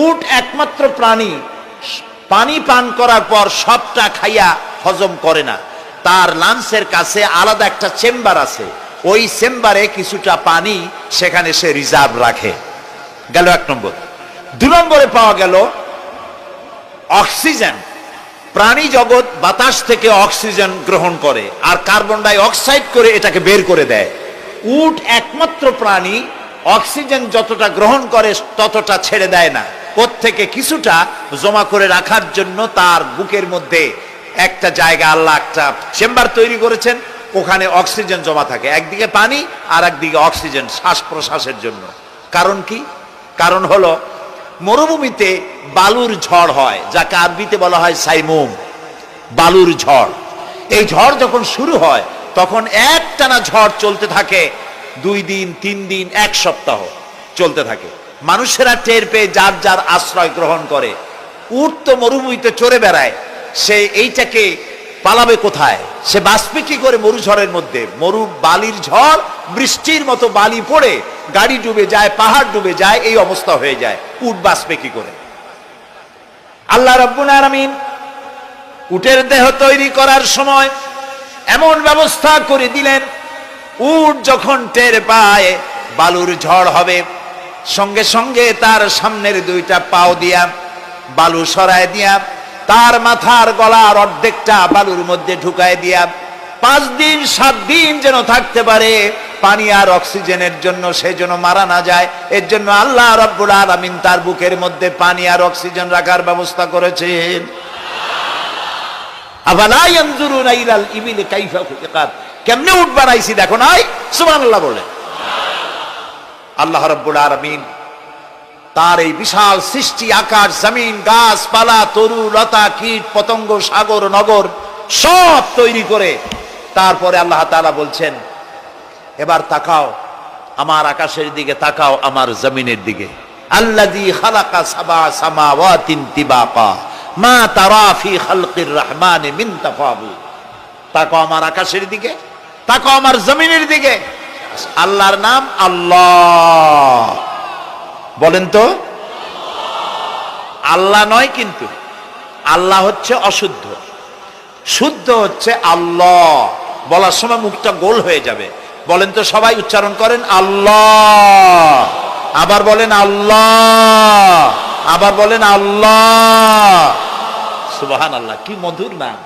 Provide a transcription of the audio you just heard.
উট একমাত্র প্রাণী পানি পান করার পর সবটা খাইয়া হজম করে না, তার লাঞ্চের কাছে আলাদা একটা চেম্বার আছে, ওই চেম্বারে কিছুটা পানি সেখানে সে রিজার্ভ রাখে। গেল 1 নম্বর। 2 নম্বরে পাওয়া গেল অক্সিজেন। প্রাণী জগৎ বাতাস থেকে অক্সিজেন গ্রহণ করে আর কার্বন ডাই অক্সাইড করে এটাকে বের করে দেয়। উট একমাত্র প্রাণী অক্সিজেন যতটা গ্রহণ করে ততটা ছেড়ে দেয় না, প্রত্যেকে কিছুটা জমা করে রাখার জন্য তার বুকের মধ্যে একটা জায়গা আল্লাহ একটা চেম্বার তৈরি করেছেন, ওখানে অক্সিজেন জমা থাকে, একদিকে পানি আর একদিকে অক্সিজেন শ্বাস প্রশ্বাসের জন্য। কারণ কি? কারণ হলো মরুভূমিতে বালুর ঝড় হয়, যাকে আরবিতে বলা হয় সাইমুম, বালুর ঝড়। এই ঝড় যখন শুরু হয় তখন একটানা ঝড় চলতে থাকে 2 দিন 3 দিন 1 সপ্তাহ চলতে থাকে। মানুষেরা টের পেয়ে যার যার আশ্রয় গ্রহণ করে। উট তো মরুভূমিতে চড়ে বেড়ায়, সে এইটাকে পালাবে কোথায়? সে বাঁচবে কি করে মরুঝড়ের মধ্যে? বালির ঝড়, বৃষ্টির মতো বালি পড়ে গাড়ি ডুবে যায়, পাহাড় ডুবে যায়, এই অবস্থা হয়ে যায়। উট বাঁচবে কি করে? আল্লাহ রাব্বুল আলামিন উটের দেহ তৈরি করার সময় এমন ব্যবস্থা করে দিলেন, উট যখন টের পায় বালুর ঝড় হবে, সঙ্গে সঙ্গে তার সামনের 2টা পাও দিয়া বালু সরায় দিয়া তার মাথার গলার অর্ধেকটা বালুর মধ্যে ঢুকায় দিয়া 5 দিন 7 দিন যেন থাকতে পারে, পানি আর অক্সিজেনের জন্য সে যেন মারা না যায়। এর জন্য আল্লাহ রাব্বুল আলামিন তার বুকের মধ্যে পানি আর অক্সিজেন রাখার ব্যবস্থা করেছেন। আফালা ইয়ানজুরুনা ইলাল ইবিলি কাইফা খুলিকাত, কেমনে উট বানাইছি দেখো নাই? সুবহানাল্লাহ বলে। আল্লাহ রাব্বুল আলামিন তার এই বিশাল সৃষ্টি, আকাশ জমিন গাছপালা তরু লতা কীট পতঙ্গ সাগর নগর সব তৈরি করে তারপরে আল্লাহ তাআলা বলছেন, এবার তাকাও আমার আকাশের দিকে, তাকাও আমার জমিনের দিকে। আল্লাযী খালাকা সাবা সামাওয়াতিন তিবাকা মা তারা ফি খালকির রহমানি মিন তাফাউত। তাকাও আমার আকাশের দিকে, তাকাও আমার জমিনের দিকে। আল্লাহর নাম আল্লাহ, বলেন তো। আল্লাহ নয়, কিন্তু আল্লাহ হচ্ছে অশুদ্ধ, শুদ্ধ হচ্ছে আল্লাহ। বলার সময় মুখটা গোল হয়ে যাবে। বলেন তো, সবাই উচ্চারণ করেন আল্লাহ, আবার বলেন আল্লাহ, আবার বলেন আল্লাহ। সুবহানাল্লাহ, কি মধুর নাম।